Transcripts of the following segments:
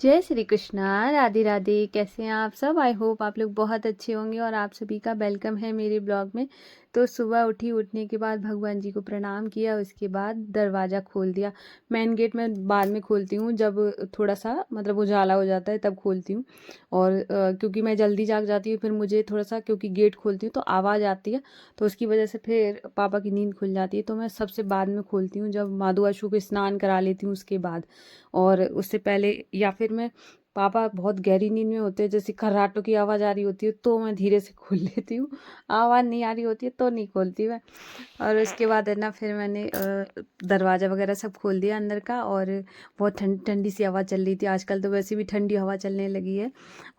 जय श्री कृष्णा, राधे राधे। कैसे हैं आप सब? आई होप आप लोग बहुत अच्छे होंगे और आप सभी का वेलकम है मेरे ब्लॉग में। तो सुबह उठने के बाद भगवान जी को प्रणाम किया, उसके बाद दरवाज़ा खोल दिया। मेन गेट मैं बाद में खोलती हूँ, जब थोड़ा सा मतलब उजाला हो जाता है तब खोलती हूँ। और क्योंकि मैं जल्दी जाग जाती हूँ, फिर मुझे थोड़ा सा, क्योंकि गेट खोलती हूँ तो आवाज़ आती है, तो उसकी वजह से फिर पापा की नींद खुल जाती है। तो मैं सबसे बाद में खोलती हूँ, जब माधु आशु को स्नान करा लेती हूँ उसके बाद। और उससे पहले, या फिर मैं, पापा बहुत गहरी नींद में होते हैं, जैसे खर्राटों की आवाज़ आ रही होती है तो मैं धीरे से खोल लेती हूँ। आवाज़ नहीं आ रही होती है तो नहीं खोलती मैं। और उसके बाद है ना, फिर मैंने दरवाज़ा वगैरह सब खोल दिया अंदर का। और बहुत ठंडी ठंडी सी हवा चल रही थी। आजकल तो वैसे भी ठंडी हवा चलने लगी है।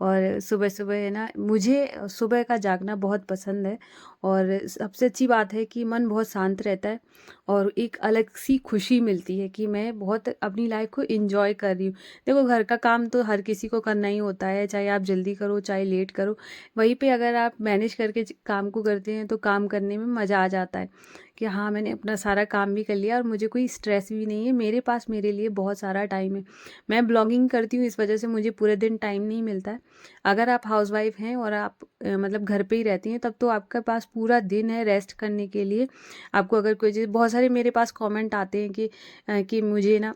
और सुबह सुबह है ना, मुझे सुबह का जागना बहुत पसंद है। और सबसे अच्छी बात है कि मन बहुत शांत रहता है और एक अलग सी खुशी मिलती है कि मैं बहुत अपनी लाइफ को इंजॉय कर रही हूँ। देखो, घर का काम तो हर किसी को करना ही होता है, चाहे आप जल्दी करो चाहे लेट करो। वहीं पे अगर आप मैनेज करके काम को करते हैं तो काम करने में मज़ा आ जाता है कि हाँ, मैंने अपना सारा काम भी कर लिया और मुझे कोई स्ट्रेस भी नहीं है। मेरे पास मेरे लिए बहुत सारा टाइम है। मैं ब्लॉगिंग करती हूँ, इस वजह से मुझे पूरे दिन टाइम नहीं मिलता है। अगर आप हाउसवाइफ हैं और आप मतलब घर पे ही रहती हैं, तब तो आपके पास पूरा दिन है रेस्ट करने के लिए। आपको अगर कोई चीज़, बहुत सारे मेरे पास कमेंट आते हैं कि मुझे ना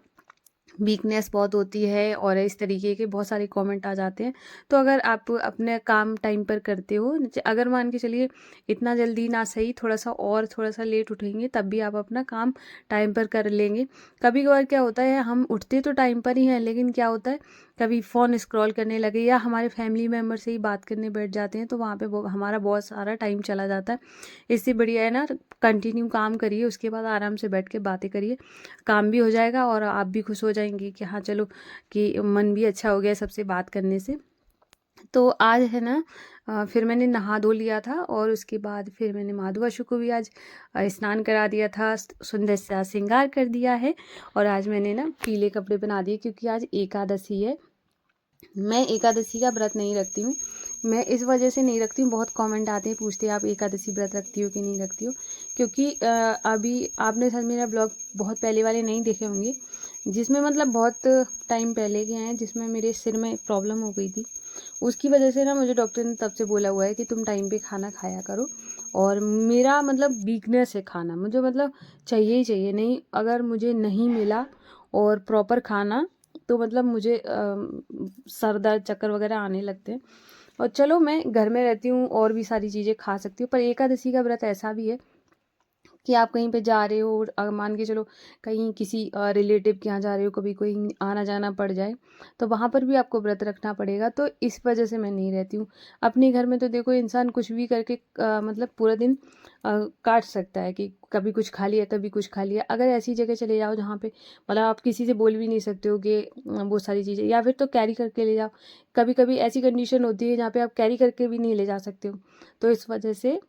वीकनेस बहुत होती है और इस तरीके के बहुत सारे कमेंट आ जाते हैं। तो अगर आप अपने काम टाइम पर करते हो, अगर मान के चलिए इतना जल्दी ना सही, थोड़ा सा लेट उठेंगे तब भी आप अपना काम टाइम पर कर लेंगे। कभी कभार क्या होता है, हम उठते तो टाइम पर ही हैं, लेकिन क्या होता है, कभी फ़ोन स्क्रॉल करने लगे या हमारे फैमिली मेम्बर से ही बात करने बैठ जाते हैं, तो वहाँ पे हमारा बहुत सारा टाइम चला जाता है। इससे बढ़िया है ना, कंटिन्यू काम करिए, उसके बाद आराम से बैठ के बातें करिए। काम भी हो जाएगा और आप भी खुश हो जाएंगे कि हाँ चलो, कि मन भी अच्छा हो गया सबसे बात करने से। तो आज है ना, फिर मैंने नहा धो लिया था और उसके बाद फिर मैंने माधु आशु को भी आज स्नान करा दिया था, सुंदर सा श्रृंगार कर दिया है। और आज मैंने ना पीले कपड़े बना दिए, क्योंकि आज एकादशी है। मैं एकादशी का व्रत नहीं रखती हूँ। मैं इस वजह से नहीं रखती हूँ, बहुत कमेंट आते हैं, पूछते हैं आप एकादशी व्रत रखती हो कि नहीं रखती हो। क्योंकि अभी आपने शायद मेरा ब्लॉग बहुत पहले वाले नहीं देखे होंगे, जिसमें मतलब बहुत टाइम पहले के हैं, जिसमें मेरे सिर में प्रॉब्लम हो गई थी। उसकी वजह से ना मुझे डॉक्टर ने तब से बोला हुआ है कि तुम टाइम पे खाना खाया करो। और मेरा मतलब वीकनेस है खाना, मुझे मतलब चाहिए ही चाहिए, नहीं अगर मुझे नहीं मिला और प्रॉपर खाना, तो मतलब मुझे सर दर्द चक्कर वगैरह आने लगते हैं। और चलो, मैं घर में रहती हूँ और भी सारी चीज़ें खा सकती हूँ, पर एकादशी का व्रत ऐसा भी है कि आप कहीं पे जा रहे हो, अगर मान के चलो कहीं किसी रिलेटिव के यहाँ जा रहे हो, कभी कोई आना जाना पड़ जाए, तो वहाँ पर भी आपको व्रत रखना पड़ेगा। तो इस वजह से मैं नहीं रहती हूँ। अपने घर में तो देखो, इंसान कुछ भी करके मतलब पूरा दिन काट सकता है, कि कभी कुछ खा लिया कभी कुछ खा लिया। अगर ऐसी जगह चले जाओ जहाँ पे मतलब आप किसी से बोल भी नहीं सकते हो कि वो सारी चीज़ें, या फिर तो कैरी करके ले जाओ। कभी कभी ऐसी कंडीशन होती है जहाँ पे आप कैरी करके भी नहीं ले जा सकते हो। तो इस वजह से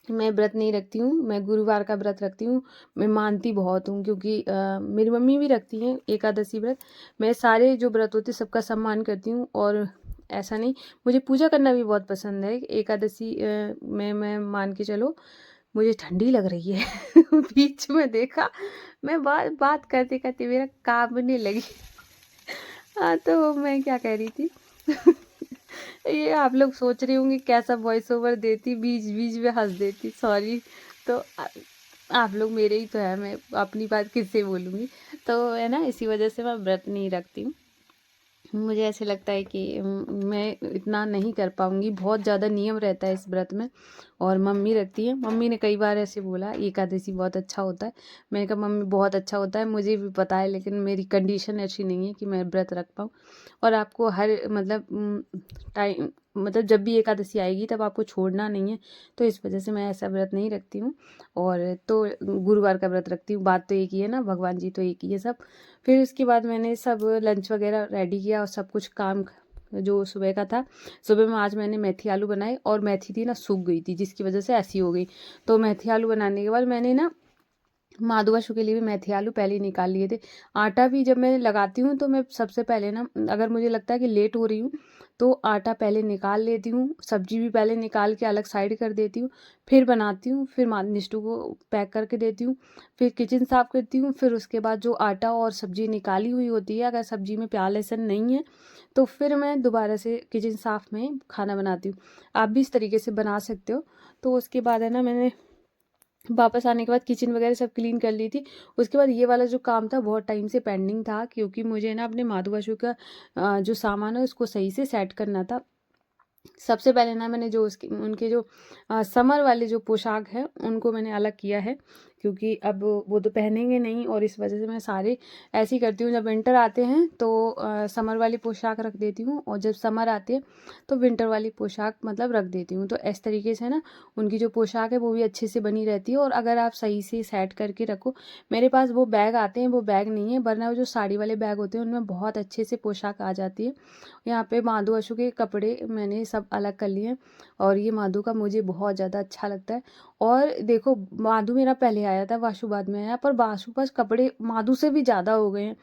मैं व्रत नहीं रखती हूँ। मैं गुरुवार का व्रत रखती हूँ। मैं मानती बहुत हूँ, क्योंकि मेरी मम्मी भी रखती हैं एकादशी व्रत। मैं सारे जो व्रत होते सबका सम्मान करती हूँ। और ऐसा नहीं, मुझे पूजा करना भी बहुत पसंद है। एकादशी में मैं मान के चलो, मुझे ठंडी लग रही है बीच में देखा, मैं बात बात करते करते मेरा कांपने लगी। हाँ, तो मैं क्या कह रही थी ये आप लोग सोच रहे होंगे कैसा वॉइस ओवर देती, बीच बीच में हंस देती, सॉरी। तो आप लोग मेरे ही तो है, मैं अपनी बात किससे बोलूँगी। तो है ना, इसी वजह से मैं व्रत नहीं रखती हूँ। मुझे ऐसे लगता है कि मैं इतना नहीं कर पाऊँगी, बहुत ज़्यादा नियम रहता है इस व्रत में। और मम्मी रखती है, मम्मी ने कई बार ऐसे बोला एकादशी बहुत अच्छा होता है। मैंने कहा मम्मी बहुत अच्छा होता है, मुझे भी पता है, लेकिन मेरी कंडीशन ऐसी नहीं है कि मैं व्रत रख पाऊँ। और आपको हर मतलब टाइम, मतलब जब भी एकादशी आएगी तब आपको छोड़ना नहीं है। तो इस वजह से मैं ऐसा व्रत नहीं रखती हूँ। और तो गुरुवार का व्रत रखती हूँ। बात तो एक ही है ना, भगवान जी तो एक ही है सब। फिर उसके बाद मैंने सब लंच वगैरह रेडी किया और सब कुछ काम जो सुबह का था। सुबह में आज मैंने मेथी आलू बनाए, और मेथी थी ना सूख गई थी, जिसकी वजह से ऐसी हो गई। तो मेथी आलू बनाने के बाद मैंने ना मादुवाशु के लिए भी मेथी आलू पहले ही निकाल लिए थे। आटा भी जब मैं लगाती हूँ तो मैं सबसे पहले ना, अगर मुझे लगता है कि लेट हो रही हूँ तो आटा पहले निकाल लेती हूँ, सब्जी भी पहले निकाल के अलग साइड कर देती हूँ, फिर बनाती हूँ, फिर निष्ठू को पैक करके देती हूँ, फिर किचन साफ़ करती हूँ, फिर उसके बाद जो आटा और सब्जी निकाली हुई होती है, अगर सब्जी में प्याज लहसुन नहीं है तो फिर मैं दोबारा से किचन साफ़ में खाना बनाती हूँ। आप भी इस तरीके से बना सकते हो। तो उसके बाद है ना, मैंने वापस आने के बाद किचन वगैरह सब क्लीन कर ली थी। उसके बाद ये वाला जो काम था बहुत टाइम से पेंडिंग था, क्योंकि मुझे ना अपने माधुवाशु का जो सामान है उसको सही से सेट करना था। सबसे पहले ना मैंने जो उसके उनके जो समर वाले जो पोशाक है उनको मैंने अलग किया है, क्योंकि अब वो तो पहनेंगे नहीं, और इस वजह से मैं सारे ऐसे ही करती हूँ। जब विंटर आते हैं तो समर वाली पोशाक रख देती हूँ, और जब समर आती है तो विंटर वाली पोशाक मतलब रख देती हूँ। तो इस तरीके से ना उनकी जो पोशाक है वो भी अच्छे से बनी रहती है। और अगर आप सही से सेट करके रखो, मेरे पास वो बैग आते हैं, वो बैग नहीं है, वरना वो जो साड़ी वाले बैग होते हैं उनमें बहुत अच्छे से पोशाक आ जाती है। यहाँ पे माधु अशु के कपड़े मैंने सब अलग कर लिए हैं, और ये माधु का मुझे बहुत ज़्यादा अच्छा लगता है। और देखो, माधु मेरा पहले आया था, वाशु बाद में आया, पर वाशु पास कपड़े माधु से भी ज़्यादा हो गए हैं।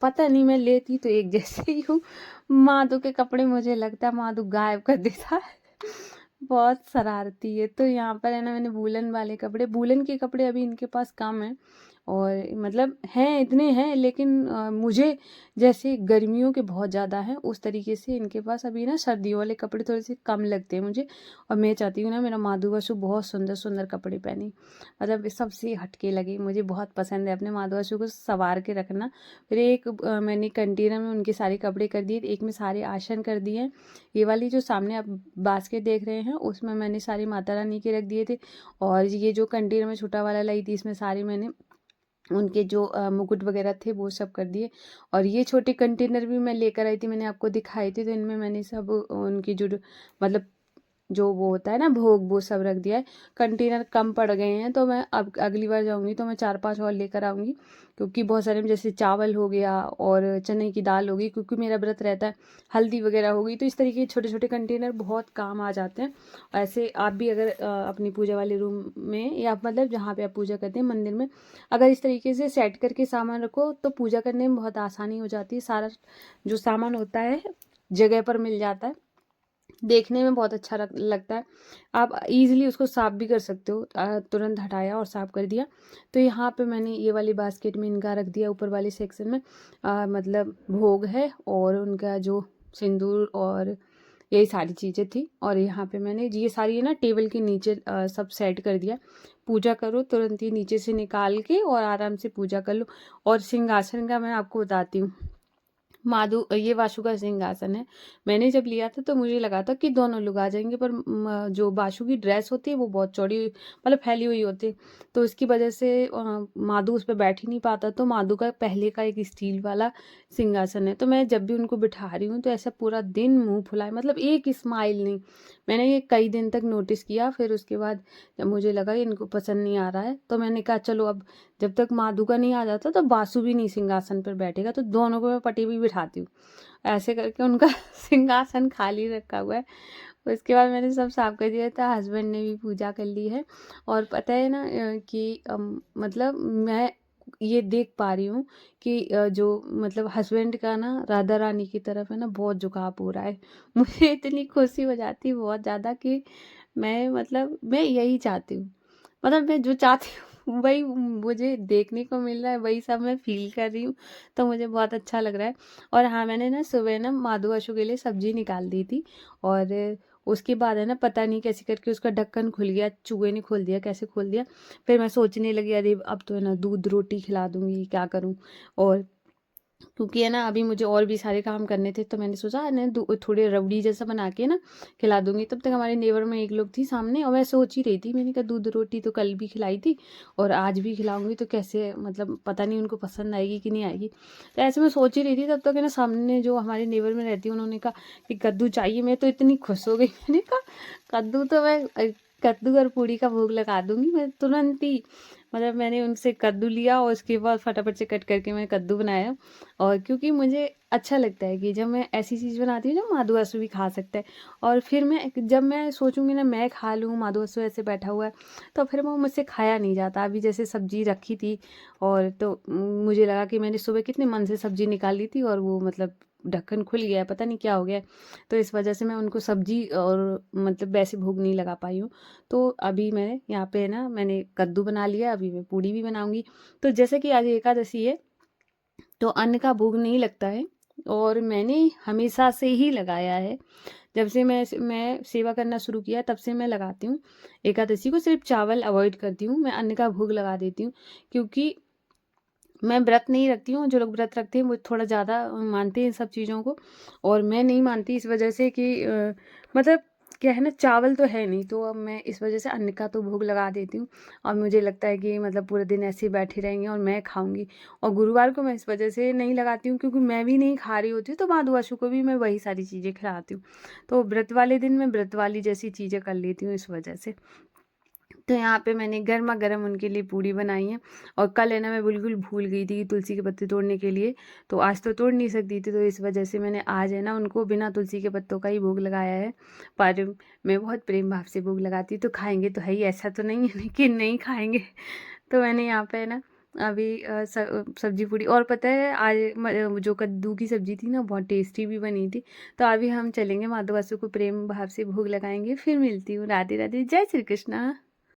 पता नहीं, मैं लेती तो एक जैसे ही हूँ, माधु के कपड़े मुझे लगता है माधु गायब कर देता है। बहुत शरारती है। तो यहाँ पर है ना, मैंने वूलन वाले कपड़े, वूलन के कपड़े अभी इनके पास कम है, और मतलब हैं, इतने हैं, लेकिन मुझे जैसे गर्मियों के बहुत ज़्यादा हैं उस तरीके से इनके पास अभी ना सर्दियों वाले कपड़े थोड़े से कम लगते हैं मुझे। और मैं चाहती हूँ ना मेरा माधुवाशु बहुत सुंदर सुंदर कपड़े पहने, मतलब सबसे हटके लगे। मुझे बहुत पसंद है अपने माधुवाशु को संवार के रखना। फिर एक मैंने कंटेनर में उनके सारे कपड़े कर दिए, एक में सारे आसन कर दिए हैं। ये वाली जो सामने आप बास्केट देख रहे हैं उसमें मैंने सारी माता रानी के रख दिए थे, और ये जो कंटेनर में छोटा वाला लाई थी इसमें सारे मैंने उनके जो मुकुट वगैरह थे वो सब कर दिए। और ये छोटे कंटेनर भी मैं लेकर आई थी, मैंने आपको दिखाई थी, तो इनमें मैंने सब उनकी जो मतलब जो वो होता है ना भोग, वो सब रख दिया है। कंटेनर कम पड़ गए हैं, तो मैं अब अगली बार जाऊंगी तो मैं 4-5 और लेकर आऊँगी, क्योंकि बहुत सारे में जैसे चावल हो गया और चने की दाल होगी, क्योंकि मेरा व्रत रहता है, हल्दी वगैरह हो गई, तो इस तरीके के छोटे छोटे कंटेनर बहुत काम आ जाते हैं। ऐसे आप भी अगर अपनी पूजा वाले रूम में, या मतलब जहाँ पे आप पूजा करते हैं मंदिर में, अगर इस तरीके से सेट करके सामान रखो तो पूजा करने में बहुत आसानी हो जाती है। सारा जो सामान होता है जगह पर मिल जाता है, देखने में बहुत अच्छा लगता है। आप इजीली उसको साफ़ भी कर सकते हो, तुरंत हटाया और साफ़ कर दिया। तो यहाँ पे मैंने ये वाली बास्केट में इनका रख दिया, ऊपर वाले सेक्शन में मतलब भोग है और उनका जो सिंदूर और यही सारी चीज़ें थी। और यहाँ पे मैंने ये सारी ना टेबल के नीचे सब सेट कर दिया। पूजा करो तुरंत ही नीचे से निकाल के और आराम से पूजा कर लो। और सिंहासन का मैं आपको बताती हूँ, ये वाशु का सिंहासन है। मैंने जब लिया था तो मुझे लगा था कि दोनों लोग आ जाएंगे, पर जो वाशु की ड्रेस होती है वो बहुत चौड़ी मतलब फैली हुई होती है, तो इसकी वजह से माधु उस पर बैठ ही नहीं पाता। तो माधु का पहले का एक स्टील वाला सिंहासन है, तो मैं जब भी उनको बिठा रही हूँ तो ऐसा पूरा दिन मुंह फुलाए, मतलब एक स्माइल नहीं। मैंने ये कई दिन तक नोटिस किया। फिर उसके बाद जब मुझे लगा कि इनको पसंद नहीं आ रहा है, तो मैंने कहा चलो अब जब तक माधु का नहीं आ जाता तो बासु भी नहीं सिंहासन पर बैठेगा, तो दोनों को मैं पटी भी बिठाती हूँ। ऐसे करके उनका सिंहासन खाली रखा हुआ है। उसके बाद मैंने सब साफ कर दिया था, हस्बैंड ने भी पूजा कर ली है। और पता है ना कि मतलब मैं ये देख पा रही हूँ कि जो मतलब हस्बैंड का ना राधा रानी की तरफ है ना बहुत झुकाव हो रहा है। मुझे इतनी खुशी हो जाती है बहुत ज़्यादा कि मैं यही चाहती हूँ, मतलब मैं जो चाहती हूँ वही मुझे देखने को मिल रहा है, वही सब मैं फील कर रही हूँ, तो मुझे बहुत अच्छा लग रहा है। और हाँ, मैंने ना सुबह ना माधु अशु के लिए सब्जी निकाल दी थी, और उसके बाद है ना पता नहीं कैसे करके उसका ढक्कन खुल गया, चूहे ने खोल दिया, कैसे खोल दिया। फिर मैं सोचने लगी अरे अब तो है ना दूध रोटी खिला दूंगी, क्या करूँ। और क्योंकि है ना अभी मुझे और भी सारे काम करने थे, तो मैंने सोचा ना थोड़े रबड़ी जैसा बना के ना खिला दूंगी। तब तक हमारे नेबर में एक लोग थी सामने, और मैं सोच ही रही थी, मैंने कहा दूध रोटी तो कल भी खिलाई थी और आज भी खिलाऊंगी, तो कैसे मतलब पता नहीं उनको पसंद आएगी कि नहीं आएगी। तो ऐसे मैं सोच ही रही थी, तब तक है ना सामने जो हमारे नेबर में रहती है उन्होंने कहा कि कद्दू चाहिए। मैं तो इतनी खुश हो गई, मैंने कहा कद्दू तो मैं कद्दू और पूड़ी का भोग लगा दूँगी मैं तुरंत ही। मतलब मैंने उनसे कद्दू लिया और उसके बाद फटाफट से कट करके मैं कद्दू बनाया। और क्योंकि मुझे अच्छा लगता है कि जब मैं ऐसी चीज़ बनाती हूँ जो माधुआसु भी खा सकता है। और फिर जब मैं सोचूँगी ना मैं खा लूँ, माधुआसु ऐसे बैठा हुआ है, तो फिर वो मुझसे खाया नहीं जाता। अभी जैसे सब्ज़ी रखी थी और तो मुझे लगा कि मैंने सुबह कितने मन से सब्ज़ी निकाल ली थी और वो मतलब ढक्कन खुल गया है, पता नहीं क्या हो गया है। तो इस वजह से मैं उनको सब्ज़ी और मतलब वैसे भोग नहीं लगा पाई हूँ। तो अभी मैंने यहाँ पे ना मैंने कद्दू बना लिया, अभी मैं पूड़ी भी बनाऊँगी। तो जैसे कि आज एकादशी है, तो अन्न का भोग नहीं लगता है और मैंने हमेशा से ही लगाया है। जब से मैं सेवा करना शुरू किया तब से मैं लगाती हूँ। एकादशी को सिर्फ़ चावल अवॉइड करती हूँ, मैं अन्न का भोग लगा देती हूँ क्योंकि मैं व्रत नहीं रखती हूँ। जो लोग व्रत रखते हैं वो थोड़ा ज़्यादा मानते हैं इन सब चीज़ों को और मैं नहीं मानती इस वजह से कि मतलब क्या है ना, चावल तो है नहीं, तो अब मैं इस वजह से अन्न का तो भोग लगा देती हूँ। और मुझे लगता है कि मतलब पूरे दिन ऐसे ही बैठे रहेंगे और मैं खाऊंगी। और गुरुवार को मैं इस वजह से नहीं लगाती हूँ क्योंकि मैं भी नहीं खा रही होती हूँ, तो माधुआशु को भी मैं वही सारी चीज़ें खिलाती हूँ। तो व्रत वाले दिन मैं व्रत वाली जैसी चीज़ें कर लेती हूँ इस वजह से। तो यहाँ पे मैंने गरमा-गरम उनके लिए पूड़ी बनाई है। और कल है ना मैं बिल्कुल भूल गई थी तुलसी के पत्ते तोड़ने के लिए, तो आज तो तोड़ नहीं सकती थी, तो इस वजह से मैंने आज है ना उनको बिना तुलसी के पत्तों का ही भोग लगाया है। पर मैं बहुत प्रेम भाव से भोग लगाती हूँ, तो खाएँगे तो है ही, ऐसा तो नहीं है कि नहीं खाएँगे। तो मैंने यहाँ पे ना अभी सब्जी पूड़ी और पता है आज जो कद्दू की सब्जी थी ना बहुत टेस्टी भी बनी थी। तो अभी हम चलेंगे माधव वासु को प्रेम भाव से भोग लगाएँगे, फिर मिलती हूँ। राधे राधे, जय श्री कृष्णा।